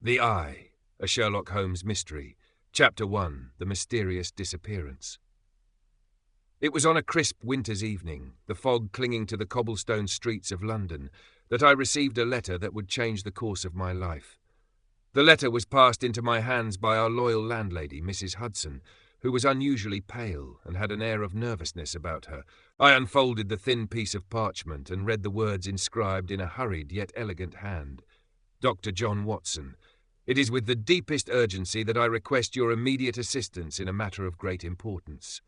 The Eye, a Sherlock Holmes mystery. Chapter 1, The Mysterious Disappearance. It was on a crisp winter's evening, the fog clinging to the cobblestone streets of London, that I received a letter that would change the course of my life. The letter was passed into my hands by our loyal landlady, Mrs. Hudson, who was unusually pale and had an air of nervousness about her. I unfolded the thin piece of parchment and read the words inscribed in a hurried yet elegant hand. Dr. John Watson, it is with the deepest urgency that I request your immediate assistance in a matter of great importance.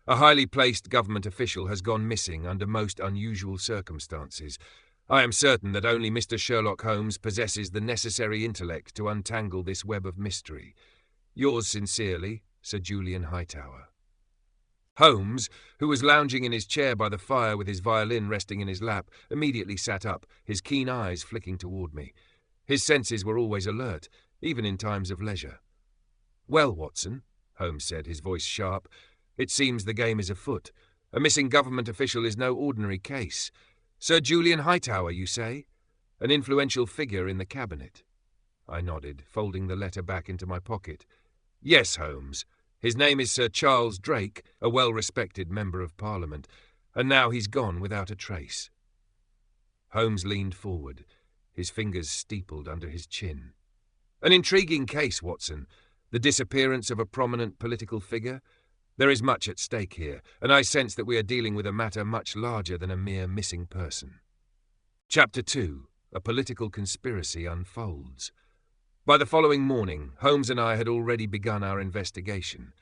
A highly placed government official has gone missing under most unusual circumstances. I am certain that only Mr. Sherlock Holmes possesses the necessary intellect to untangle this web of mystery. Yours sincerely, Sir Julian Hightower. Holmes, who was lounging in his chair by the fire with his violin resting in his lap, immediately sat up, his keen eyes flicking toward me. His senses were always alert, even in times of leisure. "Well, Watson," Holmes said, his voice sharp, "it seems the game is afoot. A missing government official is no ordinary case. Sir Julian Hightower, you say? An influential figure in the cabinet?" I nodded, folding the letter back into my pocket. "Yes, Holmes. His name is Sir Charles Drake, a well-respected member of Parliament, and now he's gone without a trace." Holmes leaned forward, his fingers steepled under his chin. "An intriguing case, Watson. The disappearance of a prominent political figure. There is much at stake here, and I sense that we are dealing with a matter much larger than a mere missing person." Chapter 2. A Political Conspiracy Unfolds. By the following morning, Holmes and I had already begun our investigation.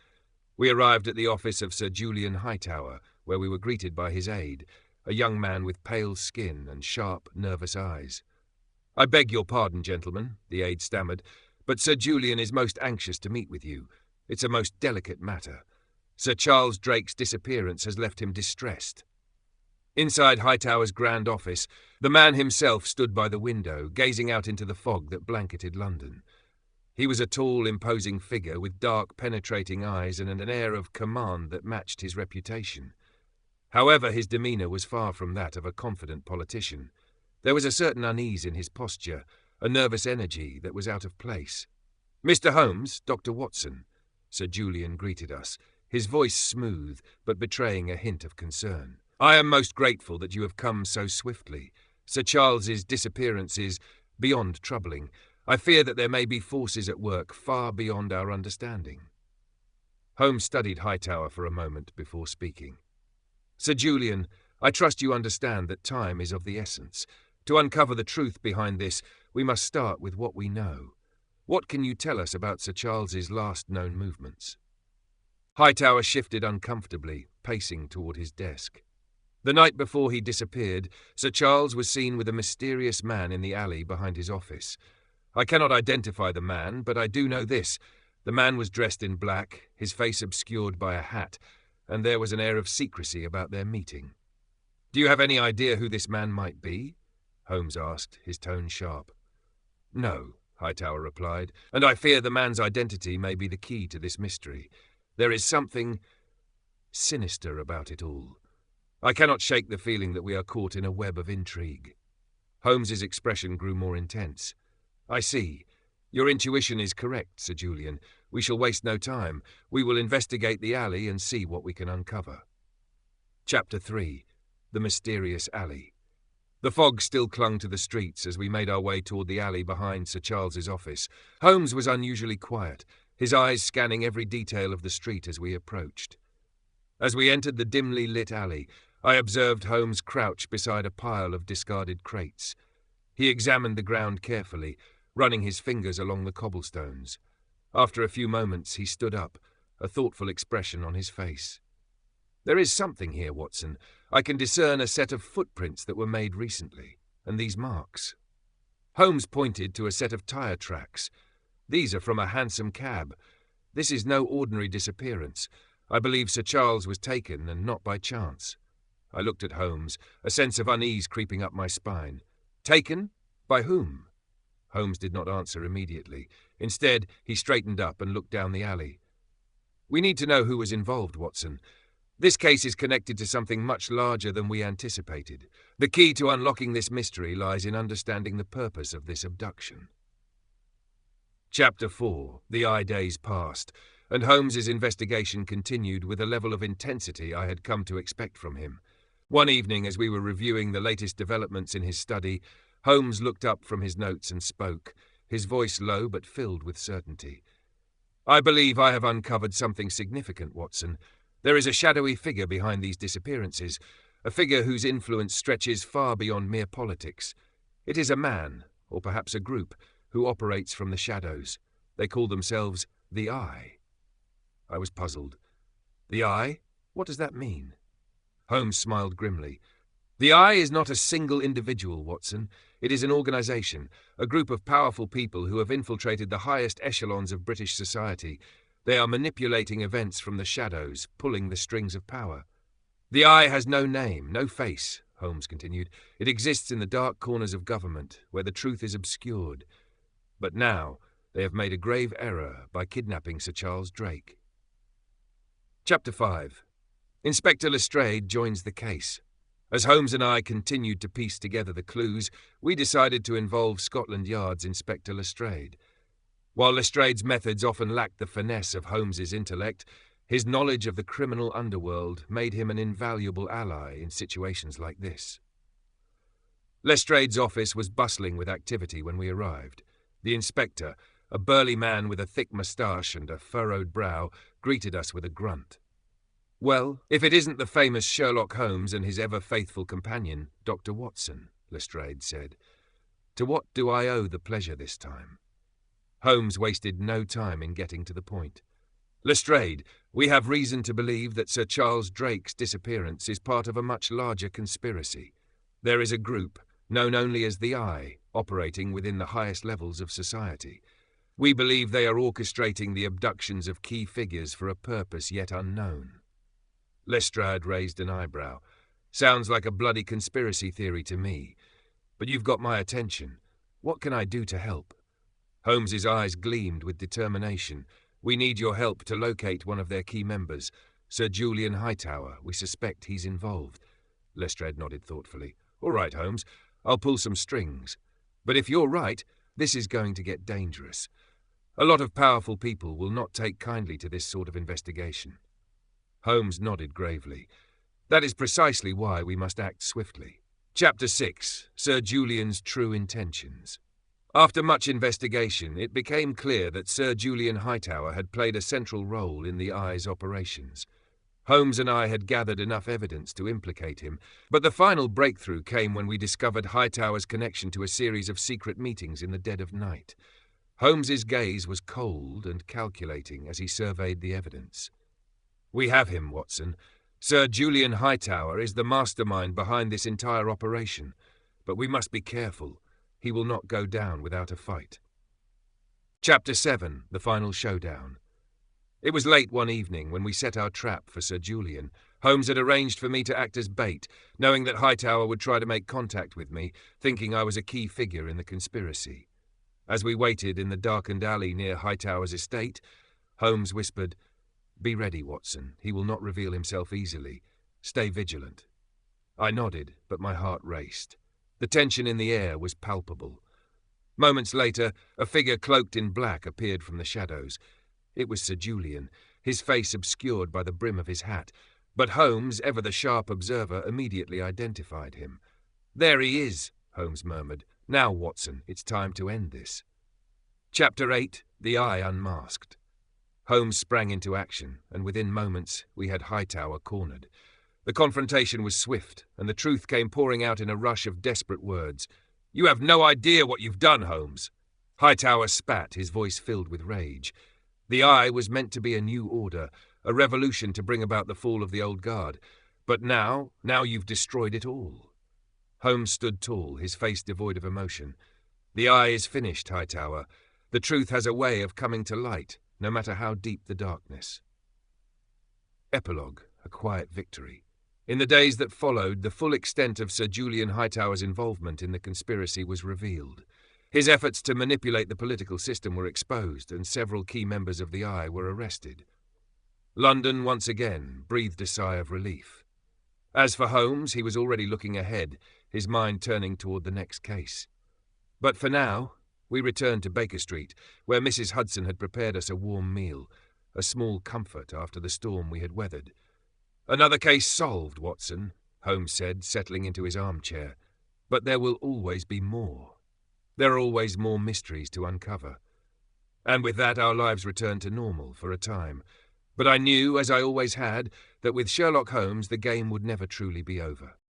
We arrived at the office of Sir Julian Hightower, where we were greeted by his aide, a young man with pale skin and sharp, nervous eyes. "I beg your pardon, gentlemen," the aide stammered, "but Sir Julian is most anxious to meet with you. It's a most delicate matter. Sir Charles Drake's disappearance has left him distressed." Inside Hightower's grand office, the man himself stood by the window, gazing out into the fog that blanketed London. He was a tall, imposing figure with dark, penetrating eyes and an air of command that matched his reputation. However, his demeanour was far from that of a confident politician. There was a certain unease in his posture, a nervous energy that was out of place. "Mr. Holmes, Dr. Watson," Sir Julian greeted us, his voice smooth, but betraying a hint of concern. "I am most grateful that you have come so swiftly. Sir Charles's disappearance is beyond troubling. I fear that there may be forces at work far beyond our understanding." Holmes studied Hightower for a moment before speaking. "Sir Julian, I trust you understand that time is of the essence. To uncover the truth behind this, we must start with what we know. What can you tell us about Sir Charles's last known movements?" Hightower shifted uncomfortably, pacing toward his desk. "The night before he disappeared, Sir Charles was seen with a mysterious man in the alley behind his office. I cannot identify the man, but I do know this. The man was dressed in black, his face obscured by a hat, and there was an air of secrecy about their meeting." "Do you have any idea who this man might be?" Holmes asked, his tone sharp. "No," Hightower replied, "and I fear the man's identity may be the key to this mystery. There is something sinister about it all. I cannot shake the feeling that we are caught in a web of intrigue." Holmes's expression grew more intense. "I see. Your intuition is correct, Sir Julian. We shall waste no time. We will investigate the alley and see what we can uncover." Chapter 3. The Mysterious Alley. The fog still clung to the streets as we made our way toward the alley behind Sir Charles's office. Holmes was unusually quiet, his eyes scanning every detail of the street as we approached. As we entered the dimly lit alley, I observed Holmes crouch beside a pile of discarded crates. He examined the ground carefully, running his fingers along the cobblestones. After a few moments, he stood up, a thoughtful expression on his face. "There is something here, Watson. I can discern a set of footprints that were made recently, and these marks." Holmes pointed to a set of tyre tracks. "These are from a hansom cab. This is no ordinary disappearance. I believe Sir Charles was taken, and not by chance." I looked at Holmes, a sense of unease creeping up my spine. "Taken? By whom?" Holmes did not answer immediately. Instead, he straightened up and looked down the alley. "We need to know who was involved, Watson. This case is connected to something much larger than we anticipated. The key to unlocking this mystery lies in understanding the purpose of this abduction." Chapter 4. The Eye days passed, and Holmes's investigation continued with a level of intensity I had come to expect from him. One evening, as we were reviewing the latest developments in his study, Holmes looked up from his notes and spoke, his voice low but filled with certainty. "I believe I have uncovered something significant, Watson. There is a shadowy figure behind these disappearances, a figure whose influence stretches far beyond mere politics. It is a man, or perhaps a group, who operates from the shadows. They call themselves the Eye." I was puzzled. The Eye? What does that mean? Holmes smiled grimly. "The Eye is not a single individual, Watson. It is an organization, a group of powerful people who have infiltrated the highest echelons of British society. They are manipulating events from the shadows, pulling the strings of power. The Eye has no name, no face," Holmes continued. "It exists in the dark corners of government, where the truth is obscured. But now they have made a grave error by kidnapping Sir Charles Drake." Chapter 5. Inspector Lestrade joins the case. As Holmes and I continued to piece together the clues, we decided to involve Scotland Yard's Inspector Lestrade. While Lestrade's methods often lacked the finesse of Holmes's intellect, his knowledge of the criminal underworld made him an invaluable ally in situations like this. Lestrade's office was bustling with activity when we arrived. The inspector, a burly man with a thick moustache and a furrowed brow, greeted us with a grunt. "Well, if it isn't the famous Sherlock Holmes and his ever-faithful companion, Dr. Watson," Lestrade said. "To what do I owe the pleasure this time?" Holmes wasted no time in getting to the point. "Lestrade, we have reason to believe that Sir Charles Drake's disappearance is part of a much larger conspiracy. There is a group, known only as the Eye, operating within the highest levels of society. We believe they are orchestrating the abductions of key figures for a purpose yet unknown." Lestrade raised an eyebrow. "Sounds like a bloody conspiracy theory to me. But you've got my attention. What can I do to help?" Holmes's eyes gleamed with determination. "We need your help to locate one of their key members, Sir Julian Hightower. We suspect he's involved." Lestrade nodded thoughtfully. "All right, Holmes. I'll pull some strings. But if you're right, this is going to get dangerous. A lot of powerful people will not take kindly to this sort of investigation." Holmes nodded gravely. "That is precisely why we must act swiftly." Chapter 6. Sir Julian's True Intentions. After much investigation, it became clear that Sir Julian Hightower had played a central role in the Eye's operations. Holmes and I had gathered enough evidence to implicate him, but the final breakthrough came when we discovered Hightower's connection to a series of secret meetings in the dead of night. Holmes's gaze was cold and calculating as he surveyed the evidence. "We have him, Watson. Sir Julian Hightower is the mastermind behind this entire operation, but we must be careful. He will not go down without a fight." Chapter 7. The Final Showdown. It was late one evening when we set our trap for Sir Julian. Holmes had arranged for me to act as bait, knowing that Hightower would try to make contact with me, thinking I was a key figure in the conspiracy. As we waited in the darkened alley near Hightower's estate, Holmes whispered, "Be ready, Watson. He will not reveal himself easily. Stay vigilant." I nodded, but my heart raced. The tension in the air was palpable. Moments later, a figure cloaked in black appeared from the shadows. It was Sir Julian, his face obscured by the brim of his hat, but Holmes, ever the sharp observer, immediately identified him. "There he is," Holmes murmured. "Now, Watson, it's time to end this." Chapter 8. The Eye Unmasked. Holmes sprang into action, and within moments we had Hightower cornered. The confrontation was swift, and the truth came pouring out in a rush of desperate words. "You have no idea what you've done, Holmes." Hightower spat, his voice filled with rage. The Eye was meant to be a new order, a revolution to bring about the fall of the old guard. But now you've destroyed it all. Holmes stood tall, his face devoid of emotion. "The Eye is finished, Hightower. The truth has a way of coming to light, no matter how deep the darkness." Epilogue. A quiet victory. In the days that followed, the full extent of Sir Julian Hightower's involvement in the conspiracy was revealed. His efforts to manipulate the political system were exposed, and several key members of the Eye were arrested. London, once again, breathed a sigh of relief. As for Holmes, he was already looking ahead, his mind turning toward the next case. But for now, We returned to Baker Street, where Mrs. Hudson had prepared us a warm meal, a small comfort after the storm we had weathered. "Another case solved, Watson," Holmes said, settling into his armchair. "But there will always be more. There are always more mysteries to uncover." And with that our lives returned to normal for a time. But I knew, as I always had, that with Sherlock Holmes the game would never truly be over.